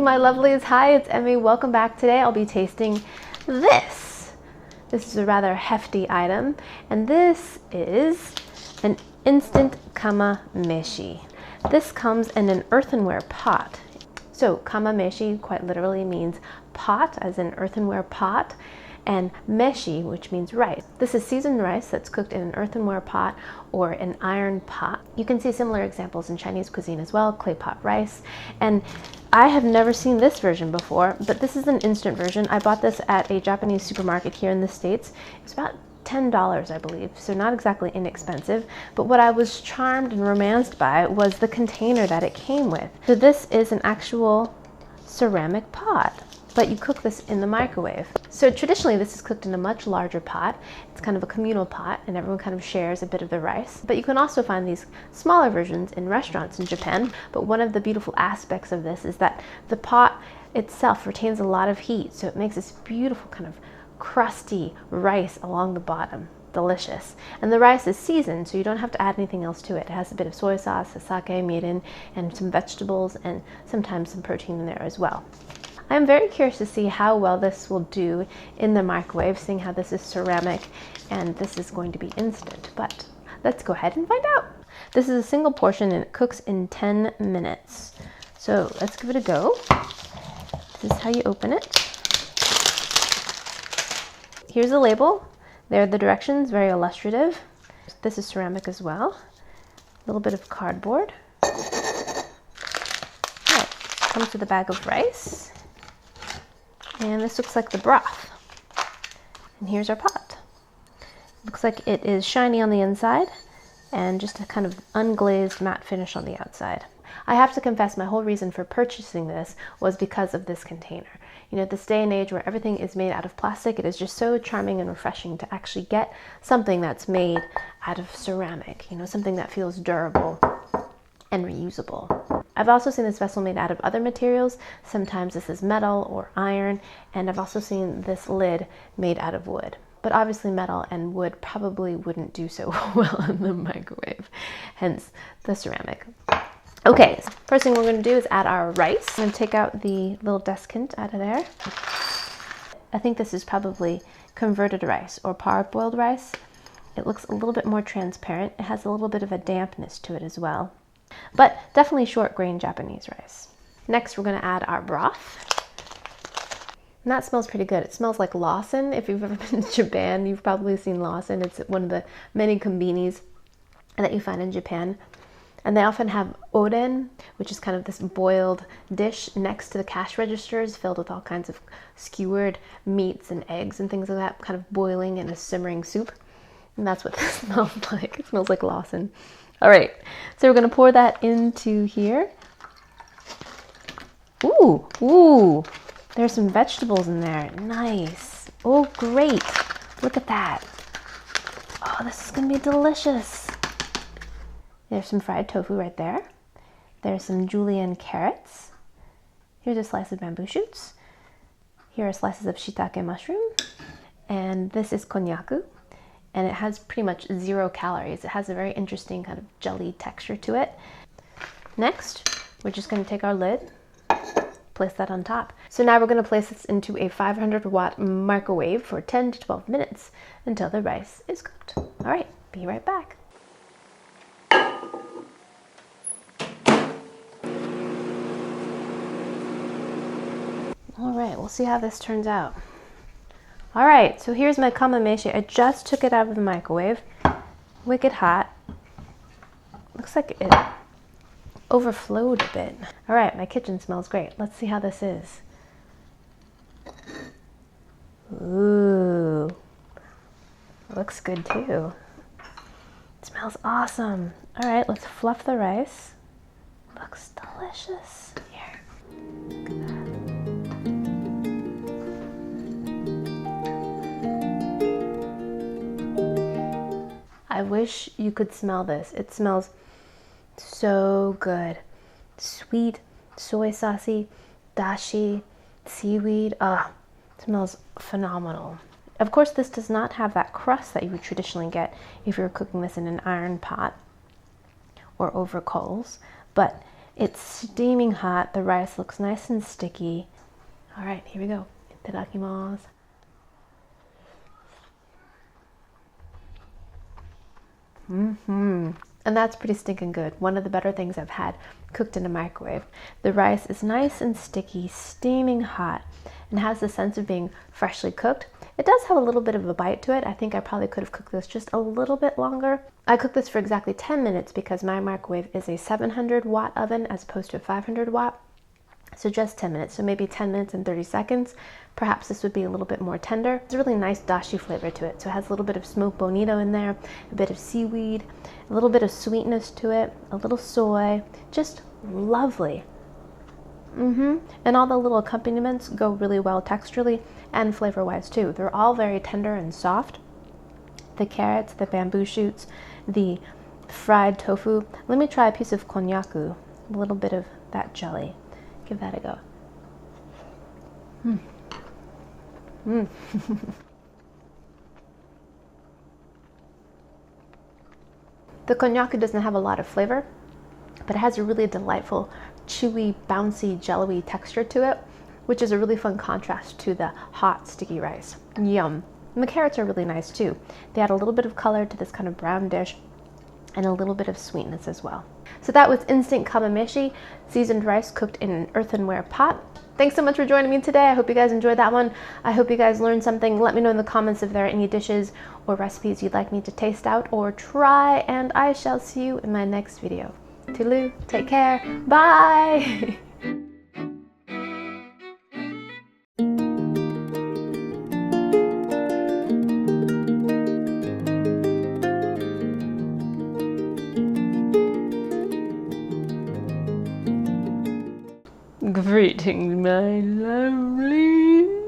my lovelies. Hi, it's Emmy. Welcome back. Today I'll be tasting this. This is a rather hefty item, and this is an instant Kamameshi. This comes in an earthenware pot. So Kamameshi quite literally means pot, as in earthenware pot, and meshi, which means rice. This is seasoned rice that's cooked in an earthenware pot or an iron pot. You can see similar examples in Chinese cuisine as well, clay pot rice. And I have never seen this version before, but this is an instant version. I bought this at a Japanese supermarket here in the States. It's about $10, I believe, so not exactly inexpensive. But what I was charmed and romanced by was the container that it came with. So this is an actual ceramic pot, but you cook this in the microwave. So traditionally this is cooked in a much larger pot. It's kind of a communal pot and everyone kind of shares a bit of the rice. But you can also find these smaller versions in restaurants in Japan. But one of the beautiful aspects of this is that the pot itself retains a lot of heat, so it makes this beautiful kind of crusty rice along the bottom. Delicious. And the rice is seasoned, so you don't have to add anything else to it. It has a bit of soy sauce, sake, mirin, and some vegetables, and sometimes some protein in there as well. I'm very curious to see how well this will do in the microwave, seeing how this is ceramic and this is going to be instant. But let's go ahead and find out. This is a single portion and it cooks in 10 minutes. So let's give it a go. This is how you open it. Here's the label. There are the directions, very illustrative. This is ceramic as well. A little bit of cardboard. All right, comes with a bag of rice. And this looks like the broth. And here's our pot. Looks like it is shiny on the inside and just a kind of unglazed matte finish on the outside. I have to confess, my whole reason for purchasing this was because of this container. You know, at this day and age where everything is made out of plastic, it is just so charming and refreshing to actually get something that's made out of ceramic, you know, something that feels durable and reusable. I've also seen this vessel made out of other materials. Sometimes this is metal or iron, and I've also seen this lid made out of wood. But obviously metal and wood probably wouldn't do so well in the microwave, hence the ceramic. Okay, so first thing we're going to do is add our rice. I'm going to take out the little desiccant out of there. I think this is probably converted rice or parboiled rice. It looks a little bit more transparent. It has a little bit of a dampness to it as well, but definitely short grain Japanese rice. Next, we're going to add our broth. And that smells pretty good. It smells like Lawson. If you've ever been to Japan, you've probably seen Lawson. It's one of the many konbinis that you find in Japan. And they often have oden, which is kind of this boiled dish next to the cash registers filled with all kinds of skewered meats and eggs and things like that, kind of boiling in a simmering soup. And that's what this smells like. It smells like Lawson. All right, so we're gonna pour that into here. Ooh, there's some vegetables in there. Nice. Oh, great. Look at that. Oh, this is gonna be delicious. There's some fried tofu right there. There's some julienne carrots. Here's a slice of bamboo shoots. Here are slices of shiitake mushroom. And this is konnyaku. And it has pretty much 0 calories. It has a very interesting kind of jelly texture to it. Next, we're just going to take our lid, place that on top. So now we're going to place this into a 500-watt microwave for 10 to 12 minutes until the rice is cooked. All right, be right back. All right, we'll see how this turns out. All right, so here's my Kamameshi. I just took it out of the microwave. Wicked hot. Looks like it overflowed a bit. All right, my kitchen smells great. Let's see how this is. Ooh, looks good too. It smells awesome. All right, let's fluff the rice. Looks delicious. Here, look at that. I wish you could smell this. It smells so good. Sweet, soy saucy, dashi, seaweed. It smells phenomenal. Of course, this does not have that crust that you would traditionally get if you're cooking this in an iron pot or over coals, but It's steaming hot. The rice looks nice and sticky. All right, here we go. Itadakimasu. And that's pretty stinking good. One of the better things I've had cooked in a microwave. The rice is nice and sticky, steaming hot, and has the sense of being freshly cooked. It does have a little bit of a bite to it. I think I probably could have cooked this just a little bit longer. I cooked this for exactly 10 minutes because my microwave is a 700 watt oven as opposed to a 500 watt. So just 10 minutes, so maybe 10 minutes and 30 seconds. Perhaps this would be a little bit more tender. It's a really nice dashi flavor to it. So it has a little bit of smoked bonito in there, a bit of seaweed, a little bit of sweetness to it, a little soy, just lovely. And all the little accompaniments go really well texturally and flavor-wise too. They're all very tender and soft. The carrots, the bamboo shoots, the fried tofu. Let me try a piece of konnyaku, a little bit of that jelly. Give that a go. The konnyaku doesn't have a lot of flavor, but it has a really delightful, chewy, bouncy, jello-y texture to it, which is a really fun contrast to the hot, sticky rice. Yum. And the carrots are really nice too. They add a little bit of color to this kind of brown dish and a little bit of sweetness as well. So that was instant kamameshi, seasoned rice cooked in an earthenware pot. Thanks so much for joining me today. I hope you guys enjoyed that one. I hope you guys learned something. Let me know in the comments if there are any dishes or recipes you'd like me to taste out or try, and I shall see you in my next video. Toodaloo, take care, bye! Greetings, my lovely.